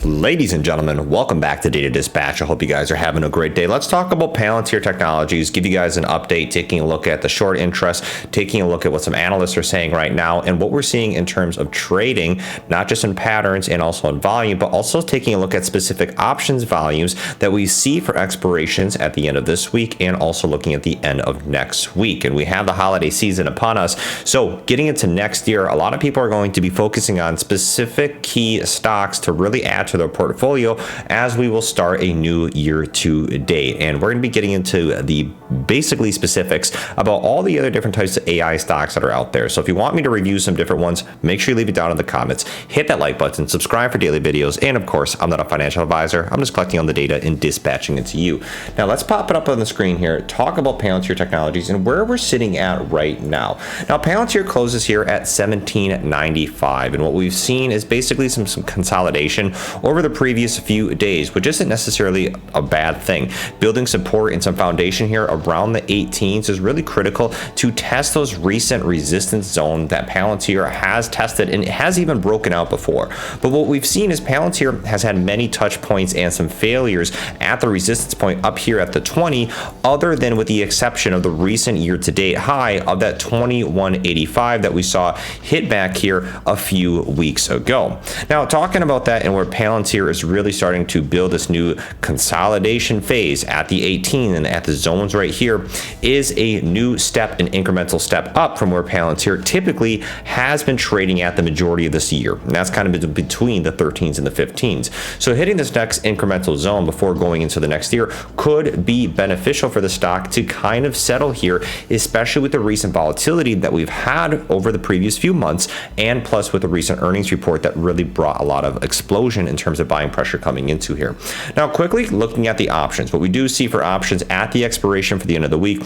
Ladies and gentlemen, welcome back to Data Dispatch. I hope you guys are having a great day. Let's talk about Palantir Technologies, give you guys an update, taking a look at the short interest, taking a look at what some analysts are saying right now, and what we're seeing in terms of trading, not just in patterns and also in volume, but also taking a look at specific options volumes that we see for expirations at the end of this week and also looking at the end of next week. And we have the holiday season upon us. So getting into next year, a lot of people are going to be focusing on specific key stocks to really add to their portfolio as we will start a new year to date. And we're going to be getting into the basically specifics about all the other different types of AI stocks that are out there. So if you want me to review some different ones, make sure you leave it down in the comments, hit that like button, subscribe for daily videos. And of course, I'm not a financial advisor. I'm just collecting on the data and dispatching it to you. Now let's pop it up on the screen here, talk about Palantir Technologies and where we're sitting at right now. Now Palantir closes here at $17.95. And what we've seen is basically some consolidation over the previous few days, which isn't necessarily a bad thing. Building support and some foundation here around the 18s is really critical to test those recent resistance zones that Palantir has tested and it has even broken out before. But what we've seen is Palantir has had many touch points and some failures at the resistance point up here at the 20, other than with the exception of the recent year-to-date high of that 2185 that we saw hit back here a few weeks ago. Now, talking about that and where Palantir is really starting to build this new consolidation phase at the 18 and at the zones right here is a new step, an incremental step up from where Palantir typically has been trading at the majority of this year. And that's kind of between the 13s and the 15s. So hitting this next incremental zone before going into the next year could be beneficial for the stock to kind of settle here, especially with the recent volatility that we've had over the previous few months, and plus with the recent earnings report that really brought a lot of explosion in terms of buying pressure coming into here. Now, quickly looking at the options, what we do see for options at the expiration for the end of the week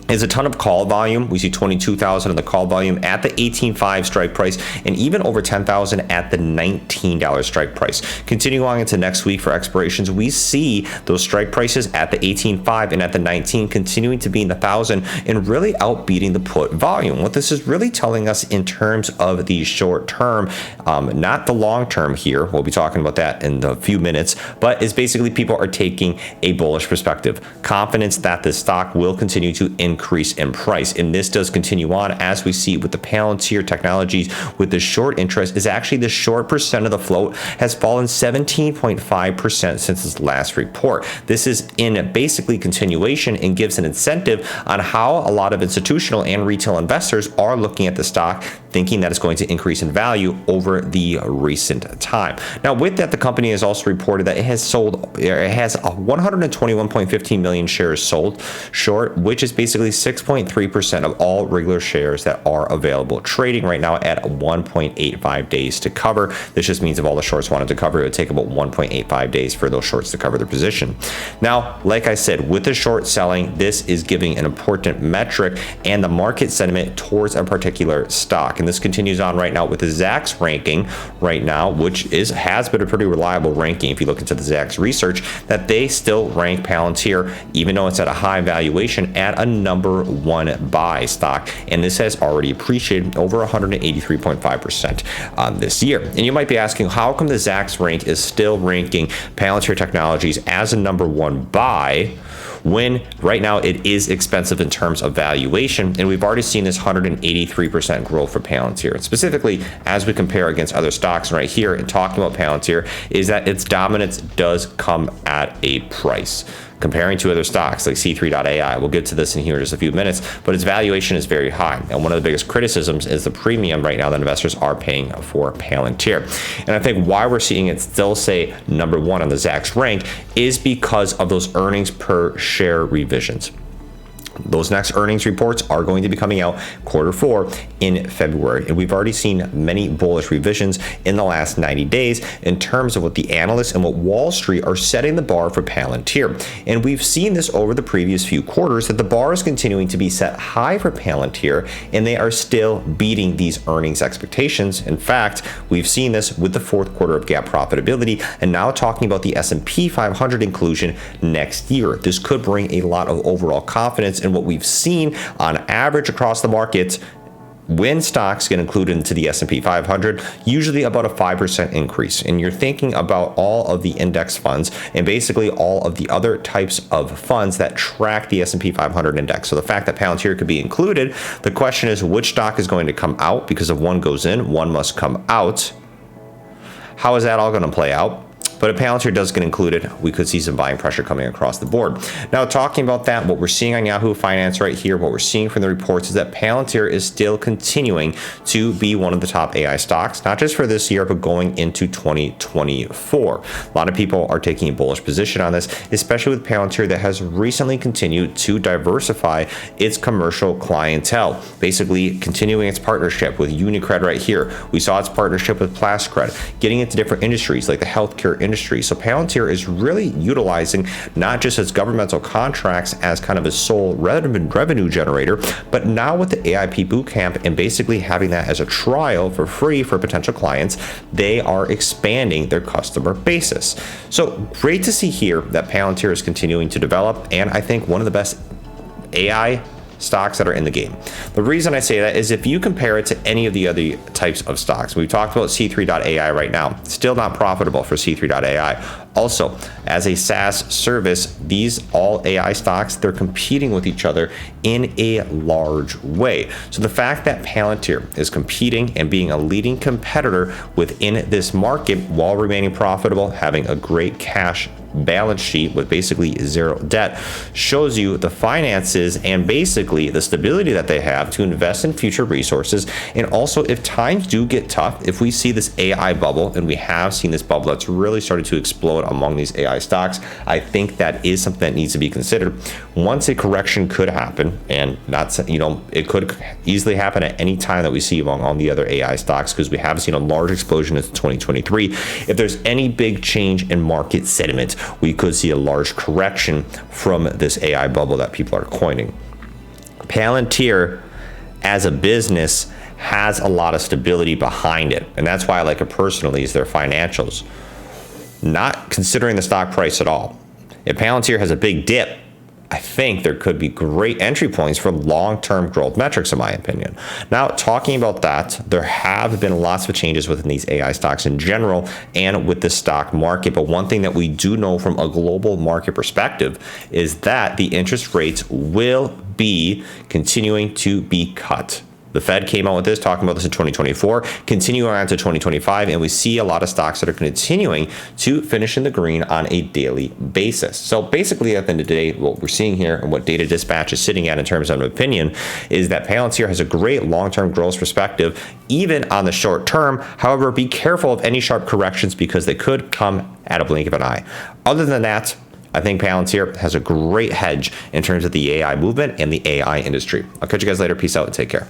is a ton of call volume. We see 22,000 in the call volume at the 18.5 strike price and even over 10,000 at the $19 strike price. Continuing on into next week for expirations, we see those strike prices at the 18.5 and at the 19 continuing to be in the 1,000 and really outbeating the put volume. What this is really telling us in terms of the short term, not the long term here, we'll be talking about that in a few minutes, but is basically people are taking a bullish perspective, confidence that the stock will continue to increase in price. And this does continue on as we see with the Palantir Technologies with the short interest is actually the short percent of the float has fallen 17.5% since its last report. This is in basically continuation and gives an incentive on how a lot of institutional and retail investors are looking at the stock, thinking that it's going to increase in value over the recent time. Now with that, the company has also reported that it has 121.15 million shares sold short, which is basically 6.3% of all regular shares that are available, trading right now at 1.85 days to cover. This just means if all the shorts wanted to cover, it would take about 1.85 days for those shorts to cover their position. Now, like I said, with the short selling, this is giving an important metric and the market sentiment towards a particular stock. And this continues on right now with the Zacks ranking right now, which has been a pretty reliable ranking. If you look into the Zacks research, that they still rank Palantir, even though it's at a high valuation, at a number one buy stock. And this has already appreciated over 183.5% this year. And you might be asking, how come the Zacks rank is still ranking Palantir Technologies as a number one buy when right now it is expensive in terms of valuation? And we've already seen this 183% growth for Palantir. And specifically, as we compare against other stocks right here and talking about Palantir, is that its dominance does come at a price. Comparing to other stocks like C3.ai, we'll get to this in here in just a few minutes, but its valuation is very high. And one of the biggest criticisms is the premium right now that investors are paying for Palantir. And I think why we're seeing it still say number one on the Zacks rank is because of those earnings per share revisions. Those next earnings reports are going to be coming out Q4 in February. And we've already seen many bullish revisions in the last 90 days in terms of what the analysts and what Wall Street are setting the bar for Palantir. And we've seen this over the previous few quarters that the bar is continuing to be set high for Palantir, and they are still beating these earnings expectations. In fact, we've seen this with the fourth quarter of GAAP profitability and now talking about the S&P 500 inclusion next year. This could bring a lot of overall confidence in what we've seen on average across the markets when stocks get included into the S&P 500, usually about a 5% increase. And you're thinking about all of the index funds and basically all of the other types of funds that track the S&P 500 index. So the fact that Palantir could be included, the question is which stock is going to come out, because if one goes in, one must come out. How is that all going to play out? But if Palantir does get included, we could see some buying pressure coming across the board. Now, talking about that, what we're seeing on Yahoo Finance right here, what we're seeing from the reports is that Palantir is still continuing to be one of the top AI stocks, not just for this year, but going into 2024. A lot of people are taking a bullish position on this, especially with Palantir that has recently continued to diversify its commercial clientele, basically continuing its partnership with UniCred right here. We saw its partnership with Plascred, getting into different industries like the healthcare industry. So Palantir is really utilizing not just its governmental contracts as kind of a sole revenue generator, but now with the AIP Bootcamp and basically having that as a trial for free for potential clients, they are expanding their customer basis. So great to see here that Palantir is continuing to develop, and I think one of the best AI stocks that are in the game. The reason I say that is if you compare it to any of the other types of stocks, we've talked about C3.ai right now, still not profitable for C3.ai. Also, as a SaaS service, these all AI stocks, they're competing with each other in a large way. So the fact that Palantir is competing and being a leading competitor within this market while remaining profitable, having a great cash balance sheet with basically zero debt, shows you the finances and basically the stability that they have to invest in future resources. And also, if times do get tough, if we see this AI bubble, and we have seen this bubble that's really started to explode among these AI stocks, I think that is something that needs to be considered. Once a correction could happen, and not, it could easily happen at any time that we see among all the other AI stocks, because we have seen a large explosion into 2023. If there's any big change in market sentiment, we could see a large correction from this AI bubble that people are coining. Palantir as a business has a lot of stability behind it, and that's why I like it personally, is their financials. Not considering the stock price at all. If Palantir has a big dip, I think there could be great entry points for long-term growth metrics, in my opinion. Now, talking about that, there have been lots of changes within these AI stocks in general and with the stock market. But one thing that we do know from a global market perspective is that the interest rates will be continuing to be cut. The Fed came out with this, talking about this in 2024, continuing on to 2025, and we see a lot of stocks that are continuing to finish in the green on a daily basis. So basically, at the end of the day, what we're seeing here and what Data Dispatch is sitting at in terms of an opinion is that Palantir has a great long-term growth perspective, even on the short term. However, be careful of any sharp corrections because they could come at a blink of an eye. Other than that, I think Palantir has a great hedge in terms of the AI movement and the AI industry. I'll catch you guys later. Peace out and take care.